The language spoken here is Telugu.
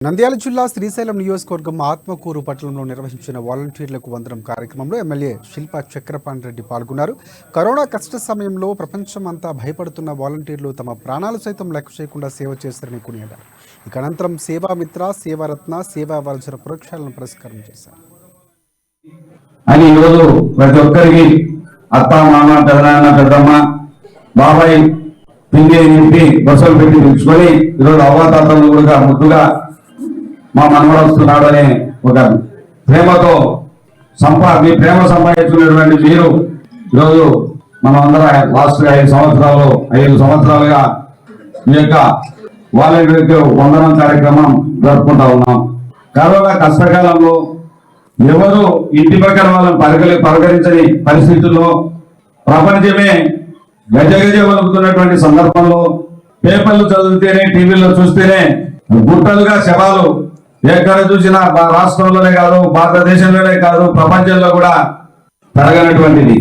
నంద్యాల జిల్లా శ్రీశైలం నియోజకవర్గం ఆత్మకూరు పట్టణంలో నిర్వహించిన వాలంటీర్లకు వందనం కార్యక్రమంలో ఎమ్మెల్యే శిల్పా చక్రపాణి రెడ్డి పాల్గొన్నారు. కరోనా కష్ట సమయంలో ప్రపంచమంతా భయపడుతున్న వాలంటీర్లు తమ ప్రాణాలు సైతం లెక్క చేయకుండా సేవ చేశారని కొనియాడారు. ఇక అనంతరం సేవామిత్ర, సేవారత్న, సేవా వరజన పురస్కారాలను పురస్కారం చేశారు. అని ఈరోజు ప్రతి ఒక్కరికి అత్త, మామ, పెదనాన్న, పెద్దమ్మ, బాబాయ్ పిండి నింపి బస్సులు పెట్టి పిలుచుకొని ఈరోజు అవ్వాతాతలు కూడా ముద్దుగా మా మనవడు వస్తున్నాడు అనే ఒక ప్రేమతో మీ ప్రేమ సంపాదించుకున్నటువంటి మీరు ఈరోజు మనం అందరం లాస్ట్ 5 సంవత్సరాలుగా ఈ యొక్క వాలంటీర్లకు వందనం కార్యక్రమం జరుపుకుంటా ఉన్నాం. కరోనా కష్టకాలంలో ఎవరు ఇంటి పక్కన వాళ్ళని పలకరించని పరిస్థితుల్లో ప్రపంచమే గజగజ వణుకుతున్నటువంటి సందర్భంలో పేపర్లు చదివితేనే, టీవీలో చూస్తేనే గుట్టలుగా శవాలు ఎక్కడ చూసినా రాష్ట్రంలోనే కాదు, భారతదేశంలోనే కాదు, ప్రపంచంలో కూడా పెరగనటువంటిది.